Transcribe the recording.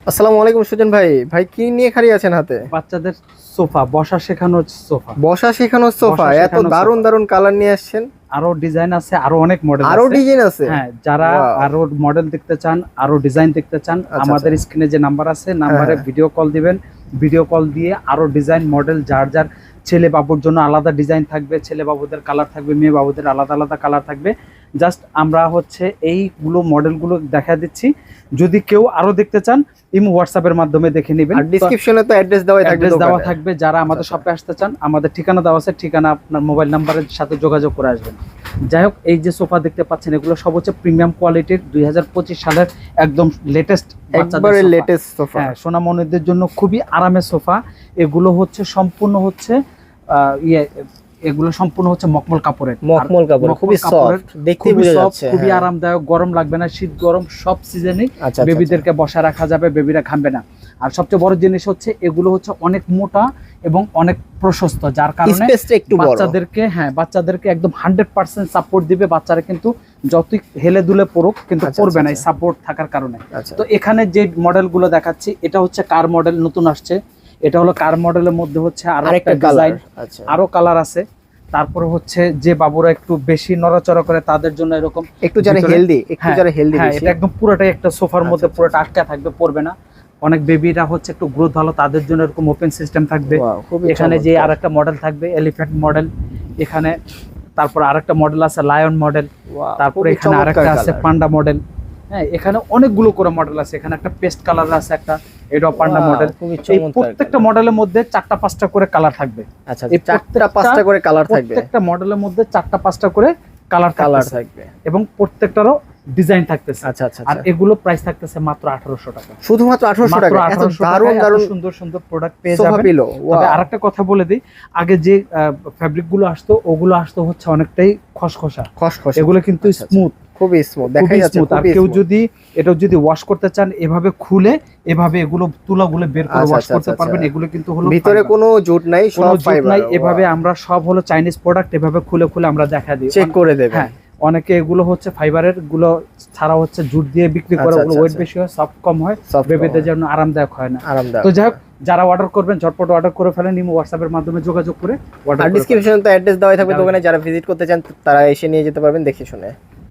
আসসালামু আলাইকুম সুজন ভাই। ভাই কি নিয়ে খাড়ি আছেন হাতে? বাচ্চাদের সোফা, বসা শেখানোর সোফা। বসা শেখানোর সোফা, বসা এত শেখানোর দারুন সোফা। দারুন কালার নিয়ে আসছেন। আরো ডিজাইন আছে, আরো অনেক মডেল আছে। আরো ডিজাইন আছে? হ্যাঁ, যারা Wow. আরো মডেল দেখতে চান, আরো ডিজাইন দেখতে চান, আচ্ছা, আমাদের স্ক্রিনে যে নাম্বার আছে, নাম্বারে হ্যাঁ। ভিডিও কল দিবেন। ভিডিও কল দিয়ে আরো ডিজাইন মডেল, যার যার ছেলে বাবুর জন্য আলাদা ডিজাইন থাকবে, ছেলে বাবুদের কালার থাকবে, মেয়ে বাবুদের আলাদা আলাদা কালার থাকবে। জাস্ট আমরা হচ্ছে এইগুলো মডেলগুলো দেখা দিচ্ছি। যদি কেউ আরো দেখতে চান, ইমো হোয়াটসঅ্যাপের মাধ্যমে দেখে নেবেন। আর ডেসক্রিপশনে তো অ্যাড্রেস দেওয়া থাকবে, অ্যাড্রেস দেওয়া দোকানের। থাকবে। যারা আমাদের শপে আসতে চান, আমাদের ঠিকানা দেওয়া আছে, ঠিকানা আপনার মোবাইল নাম্বারের সাথে যোগাযোগ করে আসবেন। যাই হোক, এই যে সোফা দেখতে পাচ্ছেন, এগুলো সব হচ্ছে প্রিমিয়াম কোয়ালিটির 2025 সালের একদম লেটেস্ট একবারে লেটেস্ট সোফা। হ্যাঁ, সোনামণিদের জন্য খুবই আরামের সোফা। এগুলো হচ্ছে সম্পূর্ণ হচ্ছে এগুলো সম্পূর্ণ হচ্ছে মখমল কাপড়ের। মখমল কাপড়, খুবই সফট, দেখতে বোঝা যাচ্ছে। খুবই হ্যাঁ। আরামদায়ক, গরম লাগবে না, শীত গরম সব সিজনেই আচ্ছা, বেবিদেরকে বসা রাখা যাবে, বেবিরা ঘামবে না। আর সবচেয়ে বড় জিনিস হচ্ছে এগুলো হচ্ছে অনেক মোটা এবং অনেক প্রশস্ত, যার কারণে স্পেসটা একটু বড়। বাচ্চাদেরকে একদম 100% সাপোর্ট দিবে। বাচ্চারা কিন্তু যতই হেলে দুলে পড়ুক কিন্তু আচ্ছা, পড়বে না, আচ্ছা। এই সাপোর্ট থাকার কারণে। আচ্ছা। তো এখানে যে মডেলগুলো দেখাচ্ছি, এটা হচ্ছে কার মডেল, নতুন আসছে। এটা হলো কার মডেলের মধ্যে হচ্ছে আরেকটা কালার। ডিজাইন, আচ্ছা। আরো কালার আছে। তারপরে হচ্ছে যে বাবুরা একটু বেশি নড়াচড়া করে তাদের জন্য এরকম একটু যারা ভিতরে- হেলদি, একটু হ্যাঁ, যারা হেলদি হ্যাঁ, বেশি। এটা একদম পুরোটাই একটা সোফার আচ্ছা, মধ্যে আচ্ছা, পুরোটা আটকা থাকবে, পড়বে না। অনেক বেবিরা হচ্ছে একটু গ্রোথ ভালো, তাদের জন্য এরকম ওপেন সিস্টেম থাকবে। Wow, খুবই এখানে যে চমৎকার। আরেকটা মডেল থাকবে এলিফ্যান্ট মডেল এখানে। তারপর আরেকটা মডেল আছে লায়ন মডেল। Wow, তারপরে খুবই এখানে চমৎকার আরেকটা আছে colour। পান্ডা মডেল। হ্যাঁ, এখানে অনেকগুলো করে মডেল আছে। এখানে একটা পেস্ট কালার আছে, একটা এটাও পান্ডা Wow, মডেল। খুবই এই চমৎকার প্রত্যেকটা colour। মডেলের মধ্যে 4টা-5টা করে কালার থাকবে। আচ্ছা, এই 4টা-5টা করে কালার থাকবে। প্রত্যেকটা মডেলের মধ্যে 4টা-5টা করে কালার কালার থাকবে থাকবে। এবং প্রত্যেকটারও ডিজাইন থাকতেছে। আচ্ছা, আচ্ছা, আর আচ্ছা। এগুলো প্রাইস থাকতেছে মাত্র 1800 টাকা। শুধুমাত্র 1800 টাকা। এত দারুন দারুন সুন্দর সুন্দর প্রোডাক্ট পেয়ে সোফা যাবেন। পিলো। তবে আরেকটা কথা বলে দিই, আগে যে ফ্যাব্রিক গুলো আসতো, ওগুলো আসতো হচ্ছে অনেকটাই খসখসা। খসখসে। এগুলো কিন্তু আচ্ছা, আচ্ছা। স্মুথ, খুবই স্মুথ দেখা খুবই যাচ্ছে। স্মুথ। আর খুবই কেউ smooth। যদি এটা ওয়াশ করতে চান, এভাবে খুলে এভাবে এগুলো তুলাগুলো বের করে আচ্ছা, ওয়াশ আচ্ছা, করতে আচ্ছা, পারবেন। আচ্ছা। এগুলো কিন্তু হলো ভিতরে fiber। কোনো জুট নাই, কোনো সব জুট ফাইবার। নাই। এভাবে আমরা সব হলো চাইনিজ প্রোডাক্ট, এভাবে খুলে খুলে আমরা দেখা দিই, চেক করে দেবেন। হ্যাঁ, অনেকে এগুলো হচ্ছে ফাইবারের গুলো ছাড়া হচ্ছে জুট দিয়ে বিক্রি করে, আচ্ছা, ওগুলো আচ্ছা, ওয়েট আচ্ছা। বেশি হয়, সফট কম হয়, Soft কম বেবিদের হয়। জন্য আরামদায়ক হয় না। আরামদায়ক। তো যাই হোক, যারা অর্ডার করবেন ঝটপট অর্ডার করে ফেলেন, ইমো হোয়াটসঅ্যাপের মাধ্যমে যোগাযোগ করে অর্ডার আর করে ফেলেন। ডিসক্রিপশনে তো অ্যাড্রেস দেওয়া থাকবে দেওয়া দোকানে, যারা ভিজিট করতে চান তারা এসে নিয়ে যেতে পারবেন দেখে শুনে।